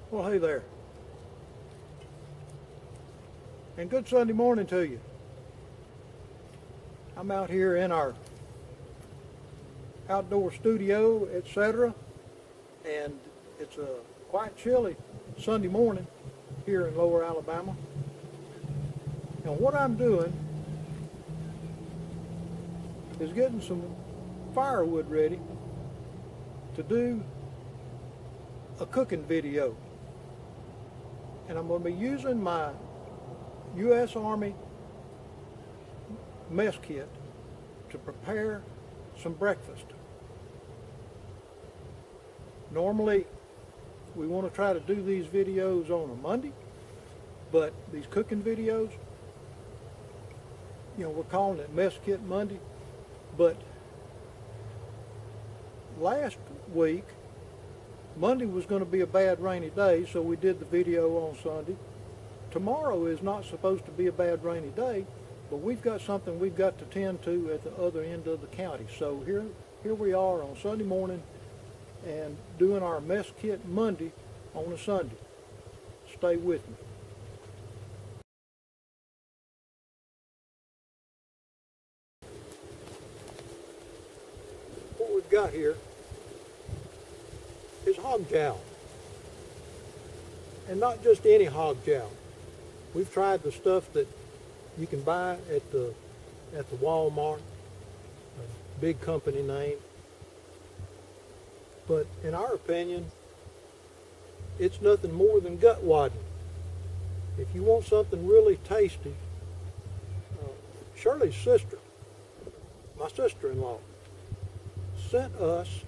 Well, hey there, and good Sunday morning to you. I'm out here in our outdoor studio, etc., and it's a quite chilly Sunday morning here in Lower Alabama. And what I'm doing is getting some firewood ready to do a cooking video. And I'm going to be using my U.S. Army mess kit to prepare some breakfast. Normally, we want to try to do these videos on a Monday, but these cooking videos, we're calling it Mess Kit Monday. But last week, Monday was going to be a bad rainy day, so we did the video on Sunday. Tomorrow is not supposed to be a bad rainy day, but we've got something we've got to tend to at the other end of the county. So here we are on Sunday morning and doing our Mess Kit Monday on a Sunday. Stay with me. What we've got here is hog jowl, and not just any hog jowl. We've tried the stuff that you can buy at the Walmart, a big company name, but in our opinion, it's nothing more than gut wadding. If you want something really tasty, Shirley's sister, my sister-in-law, sent us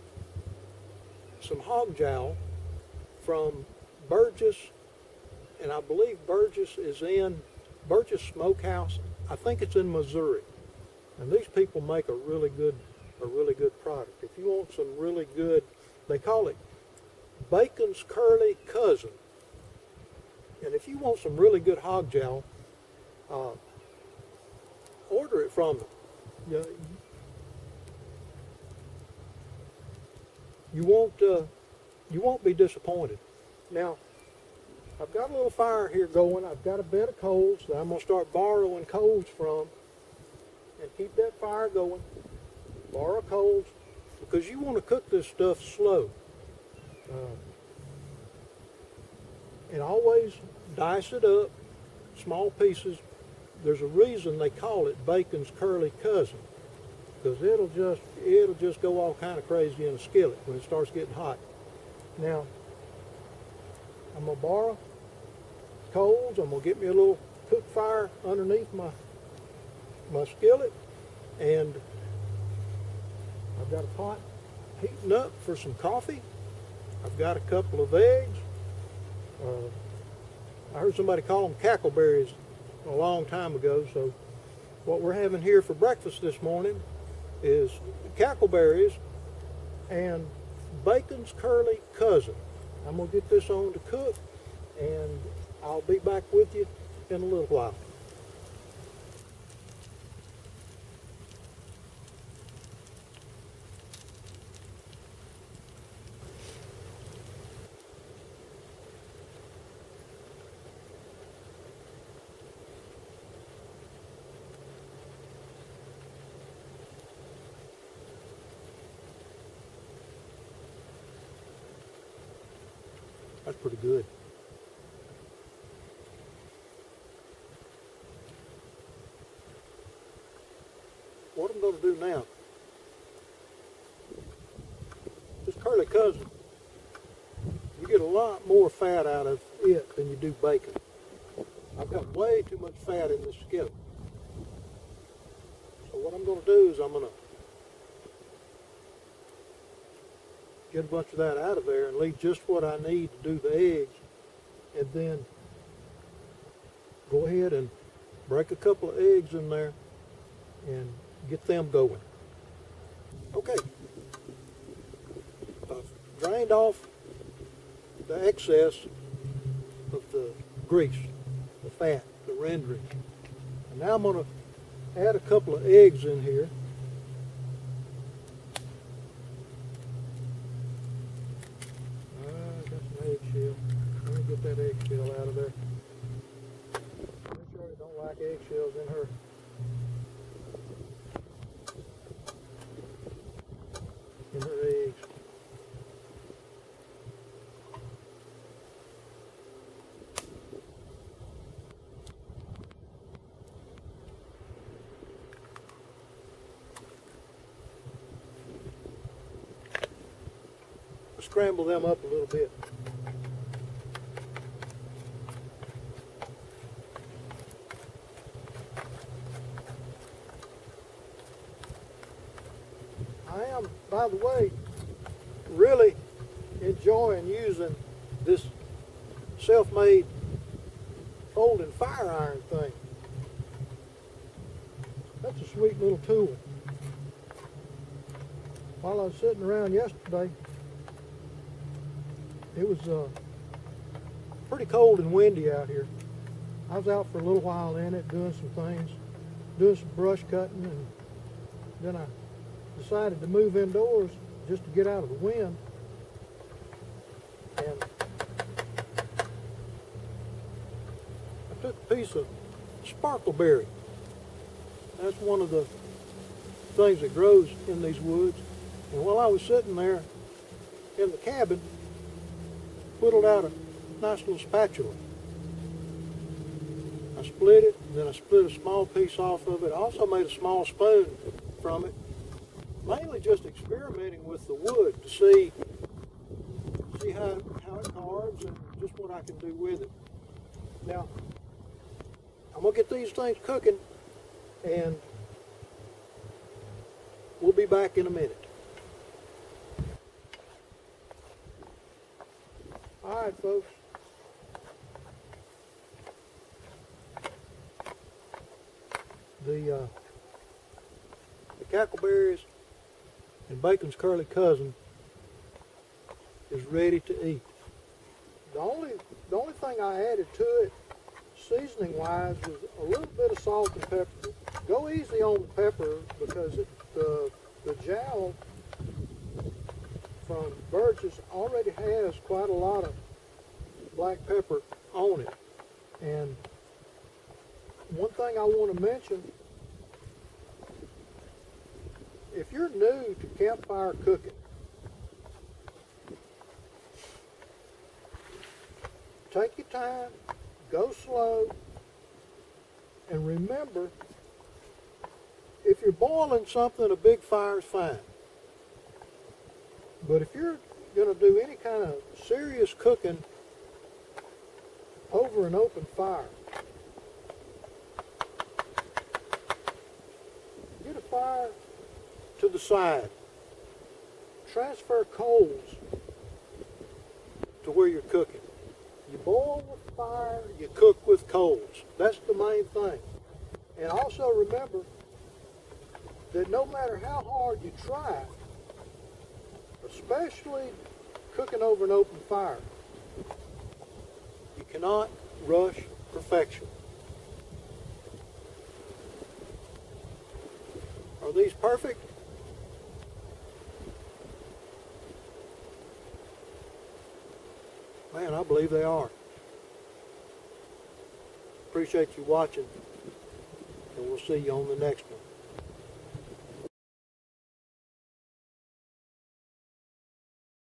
some hog jowl from Burgess, and I believe Burgess is in Burgess Smokehouse. I think it's in Missouri, and these people make a really good product. If you want some really good, they call it bacon's curly cousin, and if you want some really good hog jowl, order it from them. You won't be disappointed. Now, I've got a little fire here going. I've got a bed of coals that I'm going to start borrowing coals from and keep that fire going. Borrow coals because you want to cook this stuff slow. And always dice it up, small pieces. There's a reason they call it bacon's curly cousin, because it'll just go all kind of crazy in a skillet when it starts getting hot. Now, I'm going to borrow coals. I'm going to get me a little cook fire underneath my skillet, and I've got a pot heating up for some coffee. I've got a couple of eggs. I heard somebody call them Cackleberries a long time ago, so what we're having here for breakfast this morning is Cackleberries and bacon's curly cousin. I'm going to get this on to cook, and I'll be back with you in a little while. That's pretty good. What I'm going to do now, this curly cousin, you get a lot more fat out of it than you do bacon. I've got way too much fat in this skillet. So what I'm going to do is I'm going to get a bunch of that out of there and leave just what I need to do the eggs, and then go ahead and break a couple of eggs in there and get them going. Okay, I've drained off the excess of the grease, the fat, the rendering, and now I'm going to add a couple of eggs in here. Got some eggshell. get that eggshell out of there. Make sure you don't like eggshells in her. In her eggs. Scramble them up a little bit. I am, by the way, really enjoying using this self-made folding fire iron thing. That's a sweet little tool. While I was sitting around yesterday, it was pretty cold and windy out here. I was out for a little while in it doing some things, doing some brush cutting, and then I decided to move indoors just to get out of the wind. And I took a piece of sparkleberry. That's one of the things that grows in these woods. And while I was sitting there in the cabin, whittled out a nice little spatula. I split it, and then I split a small piece off of it. I also made a small spoon from it, mainly just experimenting with the wood to see how it carves and just what I can do with it. Now, I'm going to get these things cooking, and we'll be back in a minute. All right, folks. The cackleberries and bacon's curly cousin is ready to eat. The only thing I added to it, seasoning wise, was a little bit of salt and pepper. Go easy on the pepper because the jowl from Burgess already has quite a lot of black pepper on it. And one thing I want to mention, if you're new to campfire cooking, take your time, go slow, and remember, if you're boiling something, a big fire is fine. But if you're going to do any kind of serious cooking over an open fire, get a fire to the side. Transfer coals to where you're cooking. You boil with fire, you cook with coals. That's the main thing. And also remember that no matter how hard you try, especially cooking over an open fire, you cannot rush perfection. Are these perfect? Man, I believe they are. Appreciate you watching, and we'll see you on the next one.